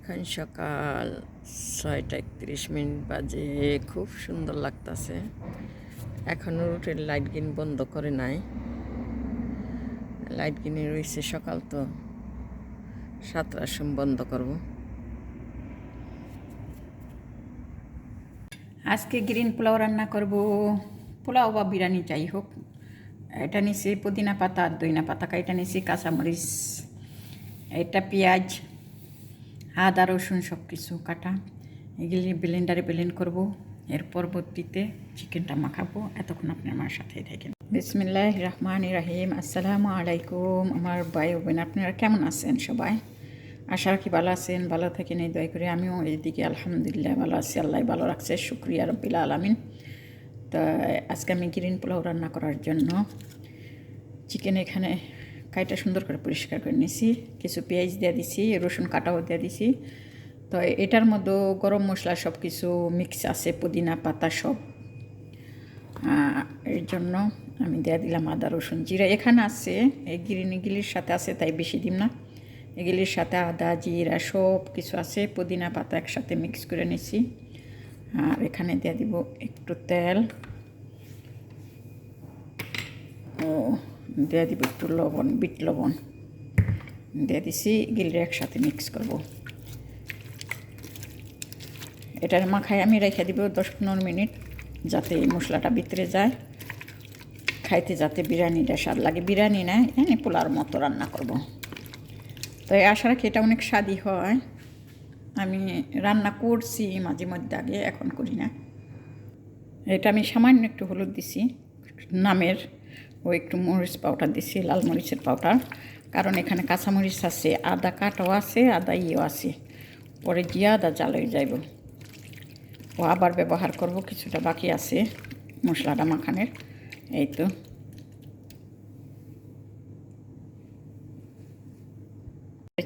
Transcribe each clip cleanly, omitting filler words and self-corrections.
এখন সকাল 6:31 বাজে। খুব সুন্দর লাগতেছে। এখনও রুটের লাইট গিন বন্ধ করে নাই। লাইট গিনে রয়েছে, সকাল তো 7টার সময় বন্ধ করব। আজকে গ্রিন পোলাও রান্না করব। পোলাও বা বিরিয়ানি যাই হোক। এটা নিছি পুদিনা পাতা আর দইনা পাতা, এটা নিছি কাঁচামরিচ, এটা পেঁয়াজ, আদা রসুন সব কিছু কাটা। এগুলি ব্লেন্ডারে ব্লেন্ড করব। এর পরবর্তীতে চিকেনটা মাখাবো। এতক্ষণ আপনি আমার সাথেই থাকেন। বিসমিল্লাহির রহমানির রহিম। আসসালামু আলাইকুম আমার ভাই বোন, আপনারা কেমন আছেন সবাই? আশা রাখি ভালো আছেন, ভালো থাকেন এই দয়া করে। আমিও এইদিকে আলহামদুলিল্লাহ ভালো আছি, আল্লাহ ভালো রাখছে, শুকরিয়া রব্বিল আলামিন। তা আজকে আমি গ্রিন পোলাও রান্না করার জন্য চিকেন এখানে কাইটা সুন্দর করে পরিষ্কার করে নিছি, কিছু পেঁয়াজ দিয়ে দিছি, রসুন কাটাও দিয়ে দিছি। তো এটার মধ্যে গরম মশলা সব কিছু মিক্স আছে, পুদিনা পাতা সব। এর জন্য আমি দিয়ে দিলাম আদা রসুন জিরা। এখানে আছে এই এগুলির সাথে আছে, তাই বেশি দিম না। এগুলির সাথে আদা জিরা সব কিছু আছে, পুদিনা পাতা একসাথে মিক্স করে নিছি। আর এখানে দিয়ে দিব একটু তেল, ও দিয়ে দিব একটু লবণ, বিট লবণ দিয়ে দিছি। এগুলি একসাথে মিক্স করব। এটার মাখায় আমি রেখে দিব 10-15 মিনিট, যাতে এই মশলাটা ভিতরে যায়, খাইতে যাতে বিরিয়ানিটা স্বাদ লাগে। বিরিয়ানি না, এখানে পোলার মতো রান্না করব। তো আশা রাখি এটা অনেক স্বাদই হয়। আমি রান্না করছি মাঝে মধ্যে আগে, এখন করি না। এটা আমি সামান্য একটু হলুদ দিছি, নামের, ও একটু মরিচ পাউডার দিছি, লাল মরিচের পাউডার। কারণ এখানে কাঁচামরিচ আছে, আদা কাটাও আছে, আদা ইয়েও আছে, পরে জিয়া আদা জাল হয়ে যাইব। ও আবার ব্যবহার করব, কিছুটা বাকি আছে মশলাটা মাখানের। এই তো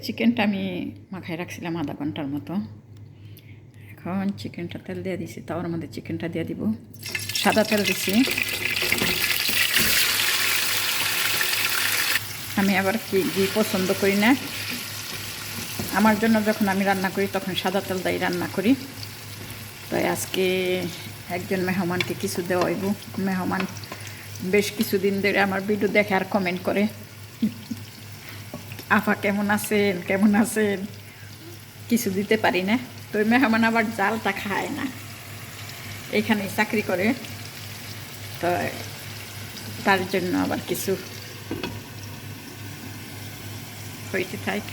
চিকেনটা আমি মাখায় রাখছিলাম আধা ঘন্টার মতো। এখন চিকেনটা তেল দিয়ে দিছি, তাওয়ার মধ্যে চিকেনটা দিয়ে দিব। সাদা তেল দিছি। আমি আবার ঘি পছন্দ করি না। আমার জন্য যখন আমি রান্না করি তখন সাদা তেল দিয়ে রান্না করি। তাই আজকে একজন মেহমানকে কিছু দেওয়া হইব। মেহমান বেশ কিছুদিন ধরে আমার ভিডিও দেখে আর কমেন্ট করে, আপা কেমন আছেন, কেমন আছেন। কিছু দিতে পারি না। তো মেহমান আবার জালটা খায় না, এইখানে চাকরি করে, তো তার জন্য আবার কিছু হইতে থাক।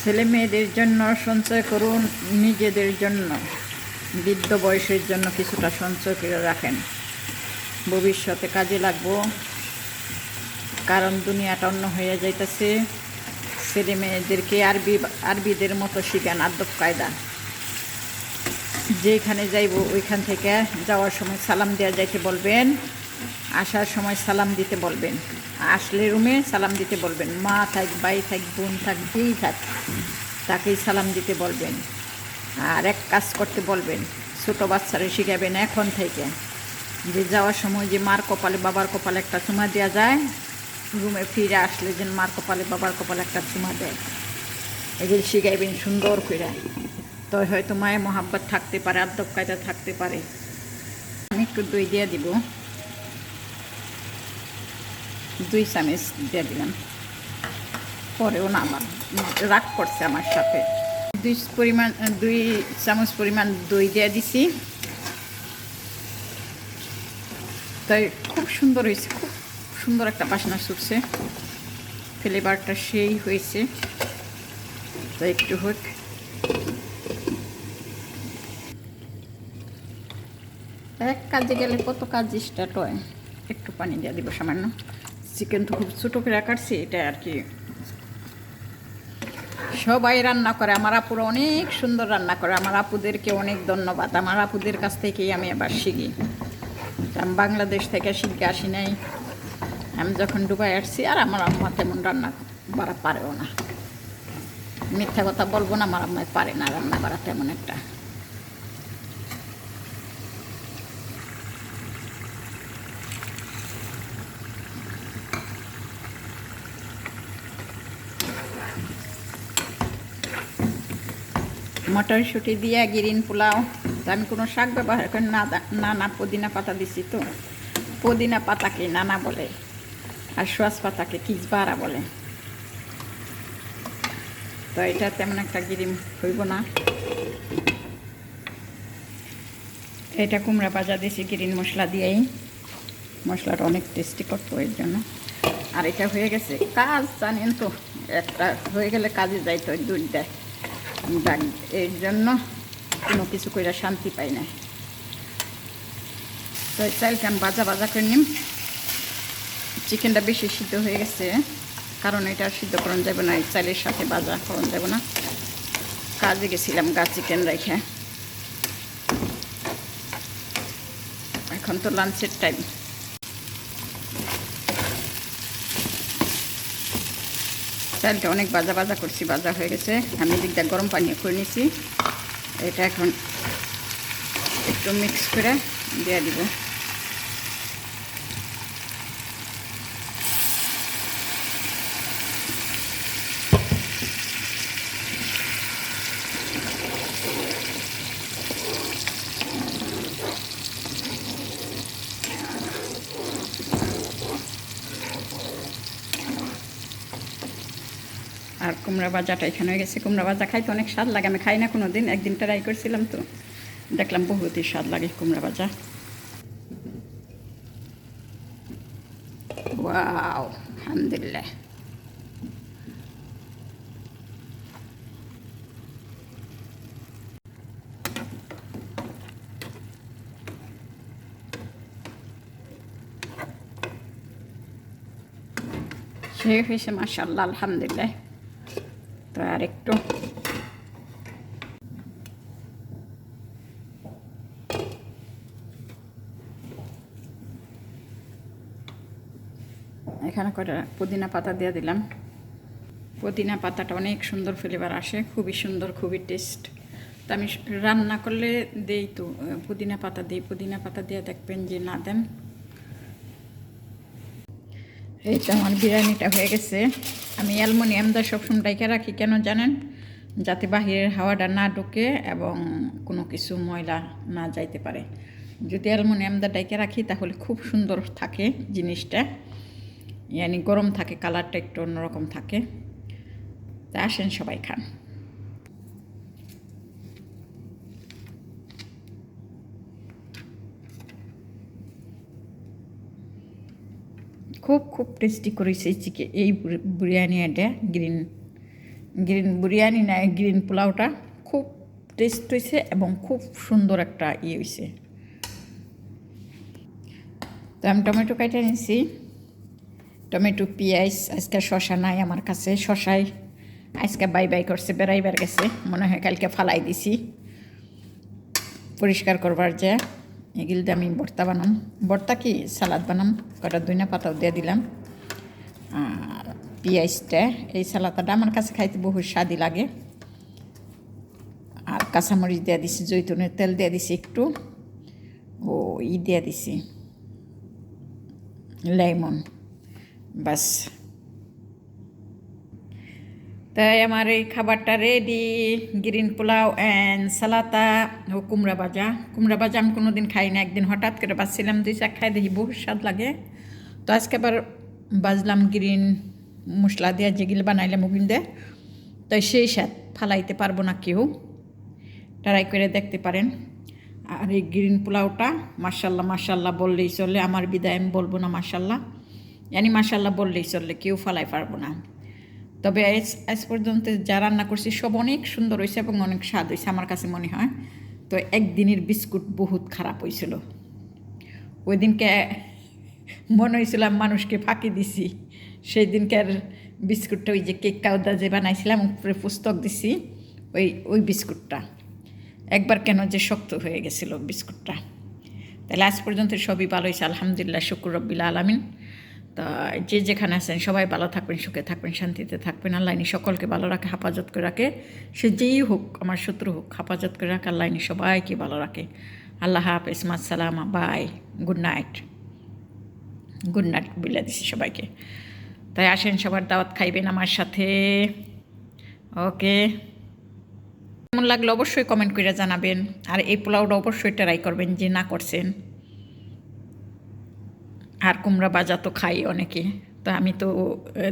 ছেলে মেয়েদের জন্য সঞ্চয় করুন, নিজেদের জন্য, বৃদ্ধ বয়সের জন্য কিছুটা সঞ্চয় করে রাখেন, ভবিষ্যতে কাজে লাগবো। কারণ দুনিয়াটা অন্য হয়ে যাইতেছে। ছেলে মেয়েদেরকে আরবিদের মতো শিখান আদব কায়দা। যেখানে যাইব ওইখান থেকে যাওয়ার সময় সালাম দেওয়া যাইতে বলবেন, আসার সময় সালাম দিতে বলবেন, আসলে রুমে সালাম দিতে বলবেন। মা থাক, ভাই থাক, বোন থাক, যেই থাক, তাকেই সালাম দিতে বলবেন। আর এক কাজ করতে বলবেন, ছোটো বাচ্চারা শিখাবেন এখন থেকে, যে যাওয়ার সময় যে মার কপালে বাবার কপালে একটা চুমা দেওয়া যায়, রুমে ফিরে আসলে যেন মার কপালে বাবার কপালে একটা চুমা দেয়, এগুলি শিখাইবেন সুন্দর করে। তো হয়তো মায়ের মহাব্বত থাকতে পারে, আদব কায়দা থাকতে পারে। আমি একটু দই দিয়ে দিব, 2 চামচ দিয়ে দিলাম। পরেও না আমার রাগ করছে আমার সাথে। 2 চামচ পরিমাণ দই দিয়ে দিছি। তাই খুব সুন্দর হয়েছে, খুব সুন্দর একটা বাসনা ছুটছে, ফ্লেভারটা সেই হয়েছে। তো একটু হোক, এক কাজে গেলে কত কাজ স্টার্ট হয়। একটু পানি দিয়ে দিব সামান্য। চিকেন তো খুব ছোটো করে কাটছি, এটা আর কি সবাই রান্না করে। আমার আপুরা অনেক সুন্দর রান্না করে। আমার আপুদেরকে অনেক ধন্যবাদ। আমার আপুদের কাছ থেকেই আমি আবার শিখি। আমি বাংলাদেশ থেকে শিখে আসি নাই, আমি যখন দুবাই আসছি। আর আমার আম্মা তেমন রান্না বাড়া পারেও না, মিথ্যা কথা বলবো না, আমার আম্মায় পারে না রান্না বাড়া তেমন একটা। মটরশুঁটি দিয়ে গ্রিন পোলাও। তো আমি কোনো শাক ব্যবহার করি না, নানা পুদিনা পাতা দিছি। তো পুদিনা পাতাকে নানা বলে, আর সোয়াস পাতাকে কিচবারা বলে। তো এটা তেমন একটা গ্রিন হইব না। এটা কুমড়া ভাজা দিয়েছি গ্রিন মশলা দিয়েই, মশলাটা অনেক টেস্টি করতো এর জন্য। আর এটা হয়ে গেছে কাজ, জানেন তো, একটা হয়ে গেলে কাজে যাইতো দুইটা ডাক, এর জন্য কোনো কিছু করে শান্তি পাই না। তো চালটা আমি ভাজা ভাজা করে নিম। চিকেনটা বেশি সিদ্ধ হয়ে গেছে, কারণ এটা সিদ্ধ করানো যাবে না, এই চালের সাথে ভাজা করানো যাবে না। কাজে গেছিলাম চিকেন রেখে। এখন তো লাঞ্চের টাইম। চালটা অনেক ভাজা ভাজা করছি, ভাজা হয়ে গেছে। আমি দিকটা গরম পানি করে নিয়েছি। এটা এখন একটু মিক্স করে দিয়ে দিব। আর কুমড়া ভাজাটা এখানে হয়ে গেছে। কুমড়া ভাজা খাইতে অনেক স্বাদ লাগে, আমি খাই না কোনো দিন, একদিন ট্রাই করছিলাম, তো দেখলাম বহুতই স্বাদ লাগে কুমড়া ভাজা। ওয়াও, আলহামদুলিল্লাহ। সে হয়েছে মাশাআল্লাহ, আলহামদুলিল্লাহ। তো আর একটু এখানে কটা পুদিনা পাতা দিয়ে দিলাম। পুদিনা পাতাটা অনেক সুন্দর ফ্লেভার আসে, খুবই সুন্দর, খুবই টেস্ট। তো আমি রান্না করলে দেই, তো পুদিনা পাতা দিই। পুদিনা পাতা দিয়ে দেখবেন যে না দেন। এই তো আমার বিরিয়ানিটা হয়ে গেছে। আমি অ্যালুমিনিয়ামটা সবসময় ডাইকা রাখি, কেন জানেন? যাতে বাহিরের হাওয়াটা না ঢোকে এবং কোনো কিছু ময়লা না যাইতে পারে। যদি অ্যালুমিনিয়ামটা ডাইকা রাখি তাহলে খুব সুন্দর থাকে জিনিসটা, ইয়ানি গরম থাকে, কালারটা একটু অন্যরকম থাকে। তা আসেন সবাই খান। খুব খুব টেস্টি করেছে চিকেন, এই বিরিয়ানিটা, গ্রিন বিরিয়ানি না, গ্রিন পোলাওটা খুব টেস্ট হয়েছে এবং খুব সুন্দর একটা হয়েছে। তো আমি টমেটো কেটে নিয়েছি, টমেটো, পেঁয়াজ। আজকে শশা নাই আমার কাছে, শশাই আজকে বাই বাই করছে, বেড়াইবার গেছে, মনে হয় কালকে ফালাই দিছি পরিষ্কার করবার। যে এগুলো দিয়ে আমি ভর্তা বানাম, ভর্তা কি সালাদ বানাম। কটা ধনিয়া পাতাও দিয়ে দিলাম। আর পেঁয়াজটা, এই সালাদটা আমার কাছে খাইতে বহু স্বাদই লাগে। আর কাঁচামরিচ দিয়ে দিছি, জৈতুনের তেল দিয়ে দিছি একটু, ও দিয়ে দিছি লেমন, বাস। তাই আমার এই খাবারটা রেডি, গ্রিন পোলাও অ্যান্ড সালাতা ও কুমড়া ভাজা। কুমড়া ভাজা আমি কোনো দিন খাই না, একদিন হঠাৎ করে বাজছিলাম, 2 চাক খাই দেখি বহু স্বাদ লাগে। তো আজকে আবার বাজলাম গ্রিন মশলা দিয়ে, যেগুলো বানাইলাম ওগুলো দিয়ে। তো সেই স্বাদ ফালাইতে পারবো না কেউ, ট্রাই করে দেখতে পারেন। আর এই গ্রিন পোলাওটা মাশাল্লাহ মাশাল্লাহ বললেই চলে, আমার বিদায় আমি বলবো না মাশাল্লাহ, জানি মাশাল্লাহ বললেই চললে, কেউ ফালাই পারবো না। তবে আজ পর্যন্ত যা রান্না করছি সব অনেক সুন্দর হয়েছে এবং অনেক স্বাদ হয়েছে আমার কাছে মনে হয়। তো একদিনের বিস্কুট বহুত খারাপ হয়েছিল, ওই দিনকে মনে হয়েছিল মানুষকে ফাঁকি দিছি। সেই দিনকার বিস্কুটটা, ওই যে কেক কাউদা যে বানাইছিলাম, উপরে পুস্তক দিছি, ওই বিস্কুটটা একবার কেন যে শক্ত হয়ে গেছিলো বিস্কুটটা। তাহলে আজ পর্যন্ত সবই ভালো হয়েছে, আলহামদুলিল্লাহ, শুকুর রব্বিল আলামিন। তা যে যেখানে আছেন সবাই ভালো থাকবেন, সুখে থাকবেন, শান্তিতে থাকবেন। আল্লাহ সকলকে ভালো রাখে, হেফাজত করে রাখে। সে যেই হোক, আমার শত্রু হোক, হেফাজত করে রাখে আল্লাহ, সবাইকে ভালো রাখে। আল্লাহ হাফেজ, মাসসালামা, bye, good night. Good night বলে দিছি সবাইকে। তাই আসেন, সবার দাওয়াত খাইবেন আমার সাথে। ওকে। কেমন লাগলো অবশ্যই কমেন্ট করে জানাবেন। আর এই পোলাওটা অবশ্যই ট্রাই করবেন যে না করছেন। আর কুমড়া ভাজা তো খাই অনেকে, তো আমি তো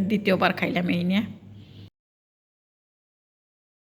দ্বিতীয়বার খাইলাম এই নিয়ে।